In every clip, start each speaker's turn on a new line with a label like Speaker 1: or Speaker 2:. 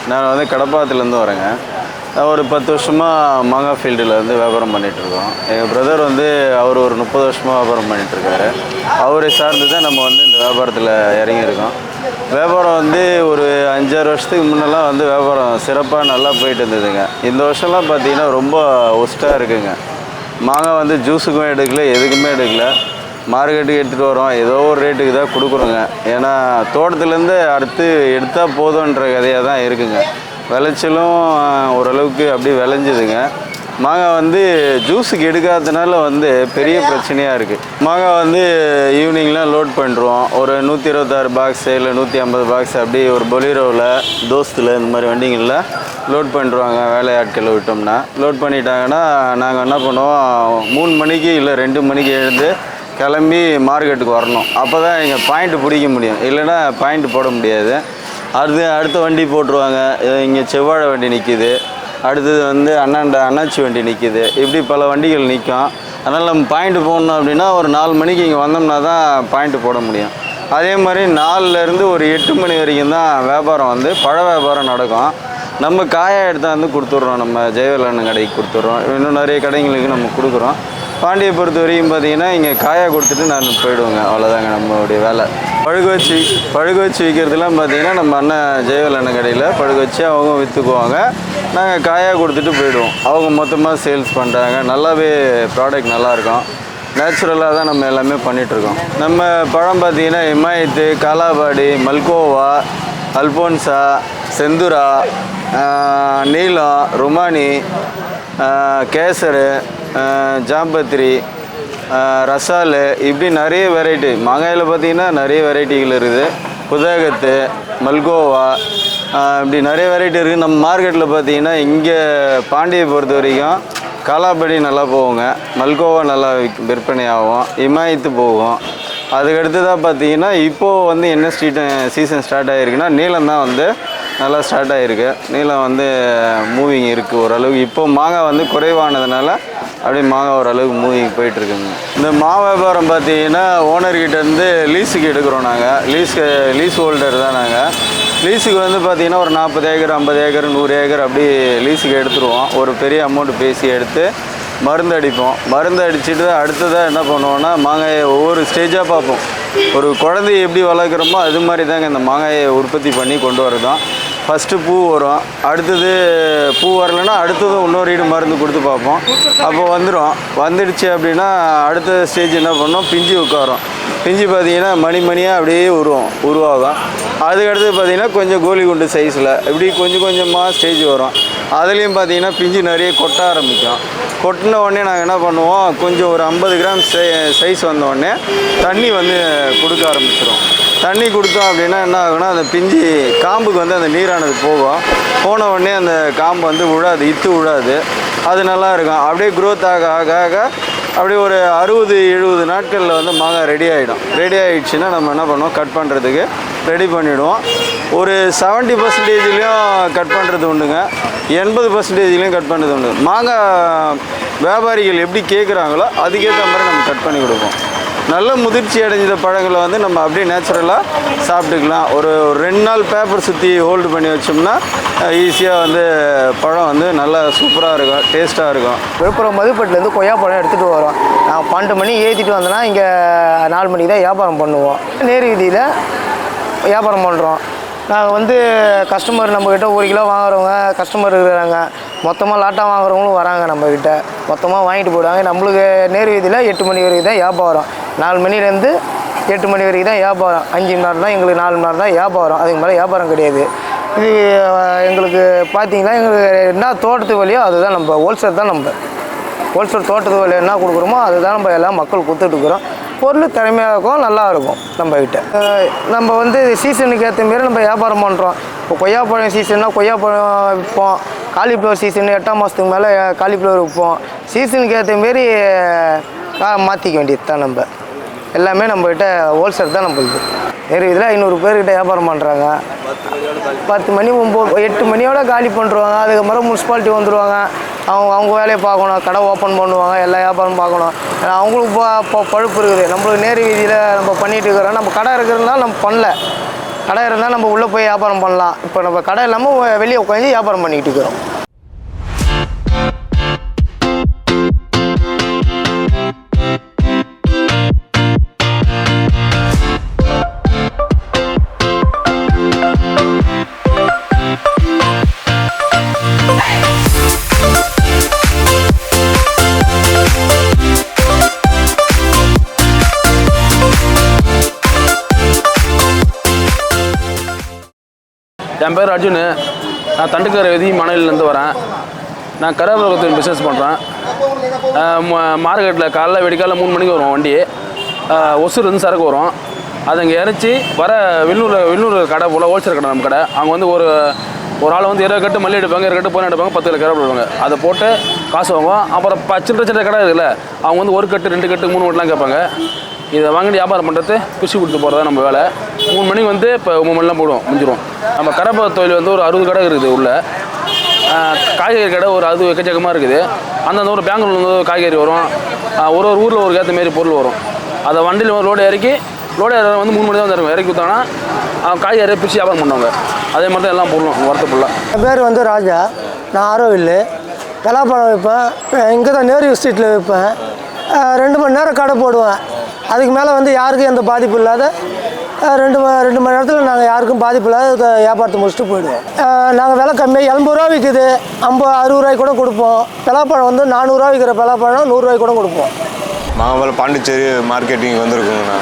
Speaker 1: நான் வந்து கடப்பாத்துலேருந்து வரேங்க. ஒரு 10 வருஷமாக மாங்காய் ஃபீல்டில் வந்து வியாபாரம் பண்ணிகிட்ருக்கோம். எங்கள் பிரதர் வந்து அவர் ஒரு 30 வருஷமாக வியாபாரம் பண்ணிகிட்ருக்காரு. அவரை சார்ந்து தான் நம்ம வந்து இந்த வியாபாரத்தில் இறங்கியிருக்கோம். வியாபாரம் வந்து ஒரு 5-6 வருஷத்துக்கு முன்னெல்லாம் வந்து வியாபாரம் சிறப்பாக நல்லா போயிட்டு இருந்ததுங்க. இந்த வருஷம்லாம் பார்த்திங்கன்னா ரொம்ப ஒஸ்ட்டாக இருக்குங்க. மாங்காய் வந்து ஜூஸுக்கும் எடுக்கல, எதுக்குமே எடுக்கல. மார்க்கெட்டுக்கு எடுத்துகிட்டு வரோம், ஏதோ ஒரு ரேட்டுக்கு தான் கொடுக்குறோங்க. ஏன்னா தோட்டத்துலேருந்து அடுத்து எடுத்தால் போதுன்ற கதையாக தான் இருக்குங்க. விளைச்சலும் ஓரளவுக்கு அப்படி விளைஞ்சிதுங்க. மாங்காய் வந்து ஜூஸுக்கு எடுக்காததுனால வந்து பெரிய பிரச்சனையாக இருக்குது. மாங்காய் வந்து ஈவினிங்லாம் லோட் பண்ணுறோம். ஒரு 126 பாக்ஸு இல்லை 150 பாக்ஸ் அப்படி ஒரு பொலீரோவில், தோஸ்தில் இந்த மாதிரி வண்டிங்களில் லோட் பண்ணுறாங்க. வேலையாட்களை விட்டோம்னா லோட் பண்ணிட்டாங்கன்னா நாங்கள் என்ன பண்ணுவோம், 3 மணிக்கு இல்லை 2 மணிக்கு எழுந்து கிளம்பி மார்க்கெட்டுக்கு வரணும். அப்போ தான் எங்கள் பாயிண்ட்டு பிடிக்க முடியும், இல்லைன்னா பாயிண்ட் போட முடியாது. அடுத்த வண்டி போட்டுருவாங்க. இங்கே செவ்வாழை வண்டி நிற்கிது, அடுத்தது வந்து அண்ணாச்சி வண்டி நிற்கிது. இப்படி பல வண்டிகள் நிற்கும். அதனால் நம்ம பாயிண்ட்டு போடணும் அப்படின்னா ஒரு 4 மணிக்கு இங்கே வந்தோம்னா தான் பாயிண்ட்டு போட முடியும். அதே மாதிரி 4லேருந்து ஒரு 8 மணி வரைக்கும் தான் வியாபாரம் வந்து பழ வியாபாரம் நடக்கும். நம்ம காயாக எடுத்தால் வந்து கொடுத்துட்றோம், நம்ம ஜெயவேலண்ணன் கடைக்கு கொடுத்துட்றோம். இன்னும் நிறைய கடைங்களுக்கு நம்ம கொடுக்குறோம். பாண்டியை பொறுத்த வரைக்கும் பார்த்திங்கன்னா இங்கே காயாக கொடுத்துட்டு நான் போயிடுவேங்க. அவ்வளோதாங்க நம்மளுடைய வேலை. பழுக வச்சு விற்கிறதுலாம் பார்த்திங்கன்னா நம்ம அண்ணன் ஜெயவேலண்ணன் கடையில் பழுக வச்சு அவங்க விற்றுக்குவாங்க. நாங்கள் காயாக கொடுத்துட்டு போயிடுவோம். அவங்க மொத்தமாக சேல்ஸ் பண்ணுறாங்க. நல்லாவே ப்ராடக்ட் நல்லாயிருக்கும். நேச்சுரலாக தான் நம்ம எல்லாமே பண்ணிகிட்ருக்கோம். நம்ம பழம் பார்த்திங்கன்னா இமாயத்து, காலாபாடி, மல்கோவா, அல்போன்சா, செந்துரா, நீலம், ருமானி, கேசரு, ஜாம்பத்திரி, ரசாலு, இப்படி நிறைய வெரைட்டி மாங்காயில் பார்த்திங்கன்னா நிறைய வெரைட்டிகள் இருக்குது. புதகத்து, மல்கோவா, இப்படி நிறைய வெரைட்டி இருக்குது. நம்ம மார்க்கெட்டில் பார்த்திங்கன்னா இங்கே பாண்டியை பொறுத்த வரைக்கும் காலாபடி நல்லா போகுங்க, மல்கோவா நல்லா விற்பனை ஆகும், இமாயத்து போகும். அதுக்கடுத்து தான் பார்த்திங்கன்னா இப்போது வந்து என்ன சீசன் ஸ்டார்ட் ஆகிருக்குன்னா நீலம் தான் வந்து நல்லா ஸ்டார்ட் ஆகிருக்கு. நீலம் வந்து மூவிங் இருக்குது ஓரளவுக்கு. இப்போ மாங்காய் வந்து குறைவானதுனால அப்படியே மாங்காய் ஓரளவுக்கு மூவிங் போயிட்டுருக்குங்க. இந்த மா வியாபாரம் பார்த்திங்கன்னா ஓனர்கிட்டேருந்து லீஸுக்கு எடுக்கிறோம். நாங்கள் லீஸ் ஹோல்டர் தான். நாங்கள் லீஸுக்கு வந்து பார்த்திங்கன்னா ஒரு 40 ஏக்கர், 50 ஏக்கர், 100 ஏக்கர் அப்படி லீஸுக்கு எடுத்துருவோம். ஒரு பெரிய அமௌண்ட்டு பேசி எடுத்து மருந்து அடிப்போம். மருந்து அடிச்சுட்டு அடுத்ததாக என்ன பண்ணுவோன்னா மாங்காயை ஒவ்வொரு ஸ்டேஜாக பார்ப்போம். ஒரு குழந்தைய எப்படி வளர்க்குறோமோ அது மாதிரி தாங்க இந்த மாங்காயை உற்பத்தி பண்ணி கொண்டு வரதும். ஃபஸ்ட்டு பூ வரும், அடுத்தது பூ வரலைன்னா அடுத்தது இன்னொரு ஈடு மருந்து கொடுத்து பார்ப்போம். அப்போ வந்துடுச்சு அப்படின்னா அடுத்த ஸ்டேஜ் என்ன பண்ணோம், பிஞ்சு உட்காரோம். பிஞ்சு பார்த்திங்கன்னா மணியாக அப்படியே உருவாகும். அதுக்கடுத்து பார்த்திங்கன்னா கொஞ்சம் கோலி குண்டு சைஸில் இப்படி கொஞ்சம் கொஞ்சமாக ஸ்டேஜ் வரும். அதுலேயும் பார்த்திங்கன்னா பிஞ்சு நிறைய கொட்ட ஆரம்பிக்கும். கொட்டின உடனே நாங்கள் என்ன பண்ணுவோம், கொஞ்சம் ஒரு 50 கிராம் சைஸ் வந்தோடனே தண்ணி வந்து கொடுக்க ஆரம்பிச்சிடும். தண்ணி கொடுத்தோம் அப்படின்னா என்ன ஆகுனா, அந்த பிஞ்சு காம்புக்கு வந்து அந்த நீரானது போன உடனே அந்த காம்பு வந்து இத்து விழாது. அது நல்லா இருக்கும். அப்படியே க்ரோத் ஆக ஆக ஆக அப்படியே ஒரு 60-70 நாட்களில் வந்து மாங்காய் ரெடி ஆகிடும். ரெடி ஆகிடுச்சுன்னா நம்ம என்ன பண்ணுவோம், கட் பண்ணுறதுக்கு ரெடி பண்ணிவிடுவோம். ஒரு 70%லேயும் கட் பண்ணுறது உண்டுங்க, 80%லேயும் கட் பண்ணுறது உண்டு. மாங்காய் வியாபாரிகள் எப்படி கேட்குறாங்களோ அதுக்கேற்ற மாதிரி நம்ம கட் பண்ணி கொடுப்போம். நல்ல முதிர்ச்சி அடைஞ்ச பழங்களை வந்து நம்ம அப்படியே நேச்சுரலாக சாப்பிட்டுக்கலாம். ஒரு 2 நாள் பேப்பர் சுற்றி ஹோல்டு பண்ணி வச்சோம்னா ஈஸியாக வந்து பழம் வந்து நல்லா சூப்பராக இருக்கும், டேஸ்ட்டாக இருக்கும்.
Speaker 2: விழுப்புரம் மதுப்பட்டிலேருந்து கொய்யா பழம் எடுத்துகிட்டு வரோம். நான் 12 மணி ஏற்றிட்டு வந்தோன்னா இங்கே 4 மணிக்கு தான் வியாபாரம் பண்ணுவோம். நேரு வீதியில் வியாபாரம் பண்ணுறோம். நாங்கள் வந்து கஸ்டமர் நம்மக்கிட்ட 1 கிலோ வாங்குறவங்க கஸ்டமர் இருக்கிறாங்க. மொத்தமாக லாட்டாக வாங்குறவங்களும் வராங்க நம்மக்கிட்ட. மொத்தமாக வாங்கிட்டு போயிடுவாங்க. நம்மளுக்கு நேரு வீதியில் 8 மணி வரைக்கும் தான் வியாபாரம். 4 மணிலேருந்து 8 மணி வரைக்கும் தான் வியாபாரம். 5 மணி நேரம் தான் எங்களுக்கு, 4 மணி நேரம் தான் வியாபாரம். அதுக்கு மேலே வியாபாரம் கிடையாது. இது எங்களுக்கு பார்த்திங்கன்னா எங்களுக்கு என்ன தோட்டத்து வழியோ அதுதான் நம்ம ஹோல்சேல் தான். நம்ம ஹோல்சேல் தோட்டத்து வழியாக என்ன கொடுக்குறோமோ அதுதான் நம்ம எல்லாம் மக்கள் கொடுத்துட்ருக்குறோம். பொருள் திறமையாக இருக்கும், நல்லா இருக்கும் நம்மக்கிட்ட. நம்ம வந்து சீசனுக்கு ஏற்ற மாரி நம்ம வியாபாரம் பண்ணுறோம். இப்போ கொய்யாப்பழம் சீசன்னா கொய்யாப்பழம் விற்போம். காலிஃப்ளவர் சீசன் 8ஆம் மாதத்துக்கு மேலே காலிஃப்ளவர் விற்போம். சீசனுக்கு ஏற்ற மாரி மாற்றிக்க வேண்டியது தான். நம்ம எல்லாமே நம்மக்கிட்ட ஹோல்சேல் தான் நம்மளுக்கு. நேரு இதில் 500 பேர்கிட்ட வியாபாரம் பண்ணுறாங்க. 10 மணி 8 மணியோட காலி பண்ணுறாங்க. அதுக்கப்புறம் முனிசிபாலிட்டி வந்துடுவாங்க. அவங்க வேலையை பார்க்கணும், கடை ஓப்பன் பண்ணுவாங்க, எல்லா வியாபாரம் பார்க்கணும். அவங்களுக்கு பழுப்பு இருக்குது. நம்மளுக்கு நேரு வீதியில் நம்ம பண்ணிகிட்டு இருக்கிறோம். நம்ம கடை இருக்கிறதுனால நம்ம பண்ணல. கடை இருந்தால் நம்ம உள்ளே போய் வியாபாரம் பண்ணலாம். இப்போ நம்ம கடை இல்லாமல் வெளியே உட்காந்து வியாபாரம் பண்ணிக்கிட்டு இருக்கிறோம்.
Speaker 3: என் பேர் அர்ஜுன். நான் தண்டுக்கரை விதி மணலிலேருந்து வரேன். நான் கரபுரத்தில் பிஸ்னஸ் பண்ணுறேன். மார்க்கெட்டில் காலைல வெடிக்காலைல 3 மணிக்கு வரும் வண்டி. ஒசூர்லேருந்து சரக்கு வரும். அதை இங்கே இறச்சி வர விண்ணூர் கடை போல் ஹோல்சேல் கடை நம்ம கடை. அவங்க வந்து ஒரு ஆள் வந்து 20 கட்டு மல்லி எடுப்பாங்க, 20 கட்டு பொண்ணு எடுப்பாங்க, 10 கிலோ கருவேப்பிலை எடுப்பாங்க. அதை போட்டு காசு வாங்குவோம். அப்புறம் சின்ன கடை இருக்குல்ல, அவங்க வந்து 1 கட்டு 2 கட்டு 3 கட்டுலாம் கேட்பாங்க. இதை வாங்கிட்டு வியாபாரம் பண்ணுறது பிரிச்சு கொடுத்து போகிறதா நம்ம வேலை. 3 மணிக்கு வந்து இப்போ 9 மணிலாம் போடுவோம், முடிஞ்சிடும். நம்ம கடை தொழில் வந்து ஒரு 60 கடை இருக்குது உள்ள. காய்கறி கடை ஒரு 60 எக்கச்சக்கமாக இருக்குது. அந்தந்த ஊர் பெங்களூர்லேருந்து காய்கறி வரும். ஒரு ஊரில் ஒரு ஏற்ற மாரி பொருள் வரும். அதை வண்டியில் லோடு இறக்கி வந்து 3 மணி தான் வந்து இறக்கி கொடுத்தாங்கன்னா அவங்க காய்கறியை பிரித்து வியாபாரம் பண்ணுவாங்க. அதே மாதிரி தான் எல்லாம் பொருளும் வரத்து ஃபுல்லாக.
Speaker 4: என் பேர் வந்து ராஜா. நான் ஆரோவில் பலாப்பழம் விற்பேன். இங்கே தான் நேரு ஸ்ட்ரீட்டில் விற்பேன். 2 மணி நேரம் கடை போடுவேன். அதுக்கு மேலே வந்து யாருக்கும் எந்த பாதிப்பு இல்லாத 2 மணி நேரத்தில் நாங்கள் யாருக்கும் பாதிப்பு இல்லாத வியாபாரத்தை முடிச்சுட்டு போயிடுவோம். நாங்கள் விலை கம்மியாக 80 ரூபா விற்குது, 60 ரூபாய்க்கு கூட கொடுப்போம். பலாப்பழம் வந்து 400 ரூபா விற்கிற பலாப்பழம் 100 ரூபாய்க்கு கூட கொடுப்போம்.
Speaker 5: மாம்பழம் பாண்டிச்சேரி மார்க்கெட்டிங் வந்திருக்குங்கண்ணா.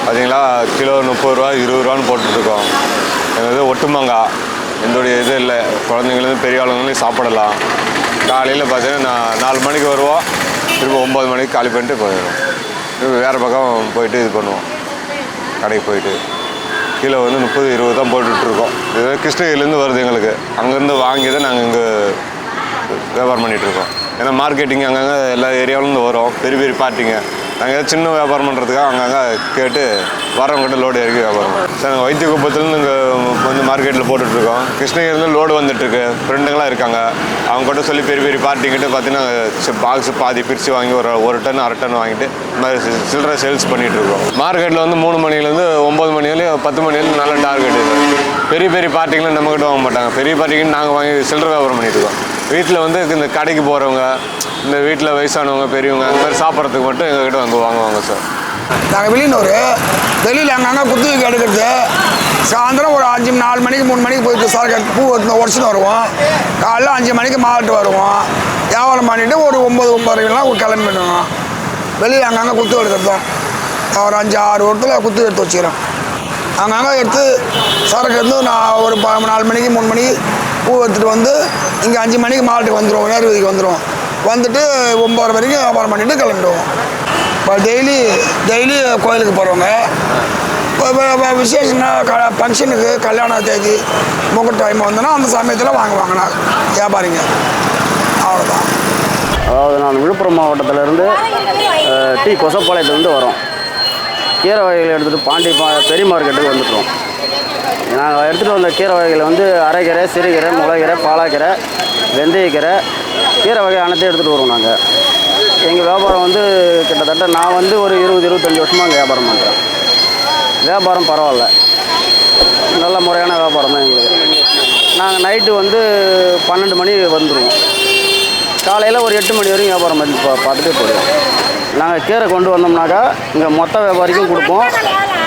Speaker 5: பார்த்தீங்களா, கிலோ 30 ரூபா 20 ரூபான்னு போட்டுட்ருக்கோம். எங்களுக்கு ஒட்டுமாங்காய் எந்தோடைய இது இல்லை. குழந்தைங்களும் பெரிய ஆளுங்களையும் சாப்பிடலாம். காலையில் பார்த்தீங்கன்னா 4 மணிக்கு வருவோம், திரும்ப 9 மணிக்கு காலி பண்ணிட்டு போயிடுவோம். திரும்ப வேறு பக்கம் போயிட்டு இது பண்ணுவோம். கடைக்கு போயிட்டு கிலோ வந்து 30-20 தான் போட்டுட்ருக்கோம். இது கிருஷ்ணகிரிலேருந்து வருது எங்களுக்கு. அங்கேருந்து வாங்கி தான் நாங்கள் இங்கே வியாபாரம் பண்ணிகிட்ருக்கோம். ஏன்னா மார்க்கெட்டிங் அங்கங்கே எல்லா ஏரியாவிலேருந்து வரும், பெரிய பெரிய பார்ட்டிங்க. நாங்கள் ஏதாவது சின்ன வியாபாரம் பண்ணுறதுக்காக அங்கங்கே கேட்டு வரவங்கிட்ட லோடு இறக்கி வியாபாரம். சார் நாங்கள் வைத்தியகுப்பத்துலேருந்து இங்கே வந்து மார்க்கெட்டில் போட்டுட்ருக்கோம். கிருஷ்ணகிரிலேருந்து லோடு வந்துட்டுருக்கு. ஃப்ரெண்டுங்களாம் இருக்காங்க. அவங்க கிட்ட சொல்லி பெரிய பெரிய பார்ட்டிங்கிட்ட பார்த்தீங்கன்னா பாக்ஸ் பாதி பிரித்து வாங்கி ஒரு டன் 1/2 டன் வாங்கிட்டு இந்த மாதிரி சில்லறை சேல்ஸ் பண்ணிகிட்ருக்கோம். மார்க்கெட்டில் வந்து 3 மணிலேருந்து 9 மணி வரையும் 10 மணி வரையும் நல்ல டார்கெட் இருக்குது. பெரிய பெரிய பார்ட்டிங்களாம் நம்மக்கிட்ட வாங்க மாட்டாங்க. பெரிய பார்ட்டிங்கன்னு நாங்கள் வாங்கி சில்லறை வியாபாரம் பண்ணிகிட்ருக்கோம். வீட்டில் வந்து இந்த கடைக்கு போகிறவங்க, இந்த வீட்டில் வயசானவங்க பெரியவங்க அந்த மாதிரி சாப்பிட்றதுக்கு மட்டும் எங்கள்கிட்ட வந்து வாங்குவாங்க சார்.
Speaker 6: நாங்கள் வெளியில் அங்கங்கே குத்து வைக்க எடுக்கிறது. சாயந்தரம் ஒரு 4 மணிக்கு 3 மணிக்கு போயிட்டு சரக்கு பூ உடச்சின்னு வருவோம். காலைல 5 மணிக்கு மாவட்டு வருவோம். வியாபாரம் பண்ணிவிட்டு ஒரு 9-9:30 கிளம்பிடுவோம். வெளியில் அங்கங்கே குத்து எடுக்கிறது தான். ஒரு 5-6 வருடத்தில் குத்து எடுத்து வச்சுக்கிறோம். அங்கங்கே எடுத்து சரக்கு எடுத்து நான் ஒரு 4 மணிக்கு 3 மணிக்கு பூ எடுத்துகிட்டு வந்து இங்கே 5 மணிக்கு மாவட்டுக்கு வந்துடுவோம், நேரு வீதிக்கு வந்துடுவோம். வந்துட்டு 9:30 வரைக்கும் வியாபாரம் பண்ணிவிட்டு கிளம்பிடுவோம். இப்போ டெய்லி கோயிலுக்கு போகிறவங்க, இப்போ விசேஷம்னா ஃபங்க்ஷனுக்கு கல்யாண தேதி முகூர்த்த டைம் வந்தோன்னா அந்த சமயத்தில் வாங்குவாங்கண்ணா வியாபாரிங்க. அவ்வளோதான்.
Speaker 7: அதாவது நான் விழுப்புரம் மாவட்டத்திலேருந்து கொசப்பாளையத்துலேருந்து வரோம். கீரை வகைகளை எடுத்துகிட்டு பெரிய மார்க்கெட்டுக்கு வந்துட்டோம். நாங்கள் எடுத்துகிட்டு வந்த கீரை வகைகளை வந்து அரைக்கீரை, சிறுகீரை, முளைக்கீரை, பாலாக்கீரை, வெந்தயக்கீரை, கீரை வகை அனைத்தையும் எடுத்துகிட்டு வருவோம். நாங்கள் எங்கள் வியாபாரம் வந்து கிட்டத்தட்ட நான் வந்து ஒரு 20-25 வருஷமாக அங்கே வியாபாரம் பண்ணுறேன். வியாபாரம் பரவாயில்ல, நல்ல முறையான வியாபாரம் தான் எங்களுக்கு. நாங்கள் நைட்டு வந்து 12 மணி வந்துடுவோம். காலையில் ஒரு 8 மணி வரைக்கும் வியாபாரம் பண்ணி பார்த்துட்டே போயிடுவோம். நாங்கள் கீரை கொண்டு வந்தோம்னாக்கா இங்கே மொத்த வியாபாரிக்கும் கொடுப்போம்.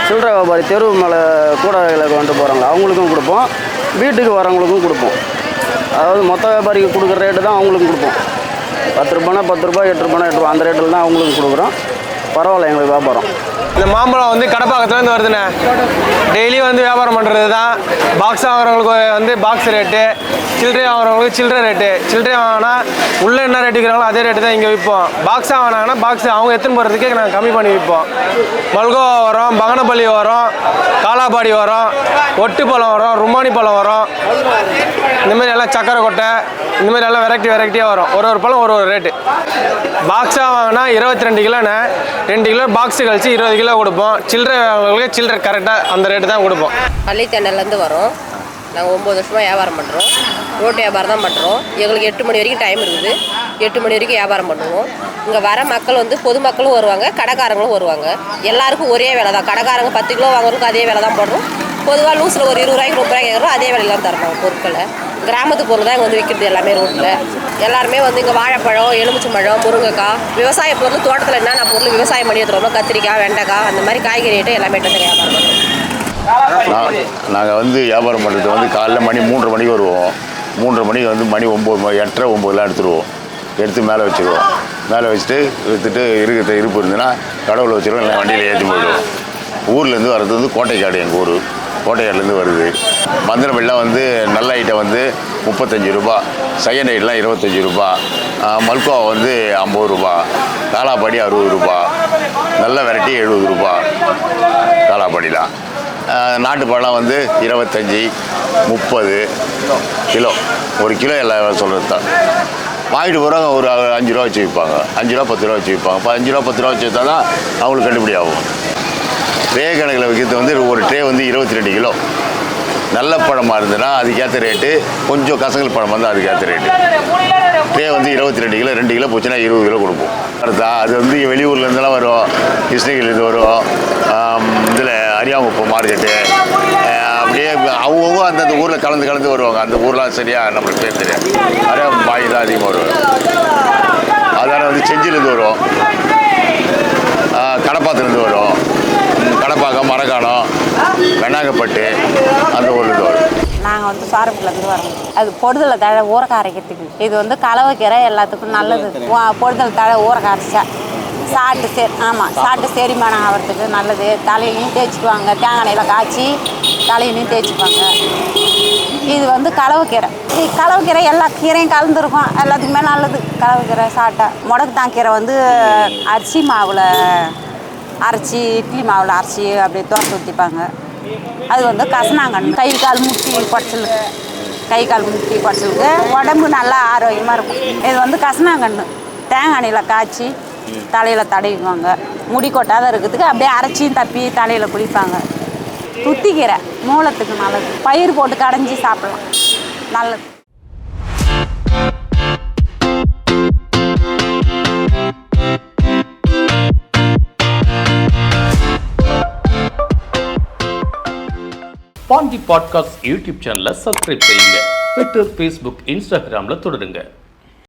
Speaker 7: சில்லறை வியாபாரி தெரு மேலே கூட கொண்டு போகிறாங்க அவங்களுக்கும் கொடுப்போம். வீட்டுக்கு வரவங்களுக்கும் கொடுப்போம். அதாவது மொத்த வியாபாரிக்கு கொடுக்குற ரேட்டு தான் அவங்களுக்கும் கொடுப்போம். 10 ரூபானா 10 ரூபா, 8 ரூபானா 8 ரூபா, அந்த ரேட்டில் தான் அவங்களுக்கும் கொடுக்குறோம். பரவாயில்ல எங்களுக்கு வியாபாரம்.
Speaker 8: இந்த மாம்பழம் வந்து கடப்பாக்கத்துலேருந்து வருதுண்ணே. டெய்லி வந்து வியாபாரம் பண்ணுறது தான். பாக்ஸ் வாங்குறவங்களுக்கு வந்து பாக்ஸ் ரேட்டு, சில்லறை வாங்குறவங்களுக்கு சில்லறை ரேட்டு. சில்லறை வாங்கினா உள்ளே என்ன ரேட்டு இருக்கிறாங்களோ அதே ரேட்டு தான் இங்கே விற்போம். பாக்ஸாக வாங்கினாங்கன்னா பாக்ஸ் அவங்க எடுத்துன்னு போகிறதுக்கே நாங்கள் கம்மி பண்ணி விற்போம். மல்கோவா வரும், பங்கனப்பள்ளி வரும், காலாபாடி வரும், ஒட்டுப்பழம் வரும், ருமானி பழம் வரும். இந்தமாரி எல்லாம் சக்கரை கொட்டை, இந்தமாரி எல்லாம் வெரைட்டியாக வரும். ஒரு பழம் ஒரு ரேட்டு. பாக்ஸாக வாங்கினா 22 கிலோண்ணே. 2 கிலோ பாக்ஸு கழிச்சு 20 கிலோ கொடுப்போம். சில்லறை சில்லறை கரெக்டாக அந்த ரேட்டு தான் கொடுப்போம்.
Speaker 9: பள்ளித்தண்ணிலேருந்து வரோம். நாங்கள் 9 வருஷமாக வியாபாரம் பண்ணுறோம். ரோட்டு வியாபாரம் தான் பண்ணுறோம். எங்களுக்கு 8 மணி வரைக்கும் டைம் இருக்குது. 8 மணி வரைக்கும் வியாபாரம் பண்ணுவோம். இங்கே வர மக்கள் வந்து பொதுமக்களும் வருவாங்க, கடைக்காரங்களும் வருவாங்க. எல்லாருக்கும் ஒரே வேலை தான். கடைக்காரங்க 10 கிலோ வாங்குறதுக்கு அதே வேலை தான் போடுறோம். பொதுவாக லூஸில் ஒரு 20 ரூபாய்க்கு 30 ரூபாய் கேட்குறோம், அதே விலையில தான் தரணும் பொருட்களை. கிராமத்து பொருள் தான் இங்கே வந்து விற்கிறது எல்லாமே ரோட்டில். எல்லாருமே வந்து இங்கே வாழைப்பழம், எலுமிச்சம்பழம், முருங்கைக்காய், விவசாய பொருள், தோட்டத்தில் என்னென்ன பொருள் விவசாயம் பண்ணி எடுத்துருவோம், கத்திரிக்காய், வெண்டைக்காய், அந்த மாதிரி காய்கறி ஐட்டம் எல்லாமே எடுத்து வியாபாரம் பண்ணுறோம்.
Speaker 10: நாங்கள் வந்து வியாபாரம் பண்ணுறது வந்து காலைல மணி 3:30 மணிக்கு வருவோம். 3:30 மணிக்கு வந்து மணி 9, 8:30, 9 எடுத்துருவோம். எடுத்து மேலே வச்சுருவோம். மேலே வச்சுட்டு விற்றுட்டு இருக்கிற இருப்பு இருந்துன்னா கடவுளை வச்சுருவோம், இல்லை வண்டியில் ஏற்றி போயிடுவோம். ஊர்லேருந்து வர்றது வந்து கோட்டைக்காடு, எங்கள் ஊர் கோட்டைக்காடுலேருந்து வருது. மந்திரமெல்லாம் வந்து நல்ல ஐட்டம் வந்து 35 ரூபா, செகண்ட் ஐட்டெலாம் 25 ரூபா, மல்கோவா வந்து 50 ரூபா, காலாப்பாடி 60 ரூபா, நல்ல வெரைட்டி 70 ரூபா காலாப்பாடிலாம். நாட்டுப்பழம் வந்து 25, 30 கிலோ. ஒரு கிலோ எல்லாம் சொல்கிறது தான். வாங்கிட்டு போகிறவங்க ஒரு 5 ரூபா வச்சு விற்பாங்க, 5 ரூபா 10 ரூபா வச்சு விற்பாங்க. 5 ரூபா 10 ரூபா வச்சு விற்றா தான் அவங்களுக்கு கட்டுப்படி ஆகும். ட்ரே கணக்கில் விற்கிறது வந்து ஒரு ட்ரே வந்து 22 கிலோ. நல்ல பழமாக இருந்ததுன்னா அதுக்கேற்ற ரேட்டு, கொஞ்சம் கசங்கல் பழமாக இருந்தால் அதுக்கேற்ற ரேட்டு. ட்ரே வந்து 22 கிலோ, 2 கிலோ போச்சுன்னா 20 கிலோ கொடுப்போம். அடுத்தா அது வந்து வெளியூர்லேருந்துலாம் வரும், கிருஷ்ணகிரிலேருந்து வரும், இதில் அரியாங்குப்பம் மார்க்கெட்டு, அப்படியே அவங்க அந்தந்த ஊரில் கலந்து வருவாங்க. அந்த ஊர்லாம் சரியாக நம்மளுக்கு பேர் தெரியாது. நிறையா பாய் தான் அதிகமாக வருவாங்க. அதனால் வந்து செஞ்சிலேருந்து வரும், கடப்பாத்துலேருந்து வரும், கடப்பாக்கம், மரக்காணம், வெண்ணாங்கப்பட்டு, அந்த ஊர்லேருந்து வரும்.
Speaker 11: நாங்கள் வந்து சாரப்புலேருந்து வரோம். அது பொடுதலை தழை ஊறக்காய் அரைக்கிறதுக்கு. இது வந்து கலவைக்கீரை எல்லாத்துக்கும் நல்லது. பொடுதலை தழை ஊறக்காய் அரைச்சா சாப்பிட்டு செரிமானம் ஆகிறதுக்கு நல்லது. தலையிலையும் தேய்ச்சிக்குவாங்க, தேங்காய் எண்ணெயில் காய்ச்சி தலையிலையும் தேய்ச்சிக்குவாங்க. இது வந்து கலவைக்கீரை. கலவைக்கீரை எல்லா கீரையும் கலந்துருக்கும், எல்லாத்துக்குமே நல்லது. கலவைக்கீரை சாப்பிட்டா முடக்குத்தான் கீரை வந்து அரிசி மாவில் அரைச்சி, இட்லி மாவில் அரைச்சி அப்படியே தோசை ஊற்றிப்பாங்க. அது வந்து கசனாங்கண்ணு. கை கால் முட்டி குடச்சலுக்கு உடம்பு நல்லா ஆரோக்கியமாக இருக்கும். இது வந்து கசனாங்கண்ணு. தேங்காய் எண்ணெயில் காய்ச்சி தலையில் தடவிக்குவாங்க. முடி கொட்டாத இருக்கிறதுக்கு அப்படியே அரைச்சியும் தப்பி தலையில் குளிப்பாங்க. துத்திக்கீரை மூலத்துக்கு நல்லது. பயிர் போட்டு கடைஞ்சி சாப்பிடலாம், நல்லது.
Speaker 12: பாண்டி பாட்காஸ்ட் யூடியூப் சேனலை சப்ஸ்கிரைப் செய்யுங்க. ட்விட்டர், ஃபேஸ்புக், இன்ஸ்டாகிராமில் தொடருங்க.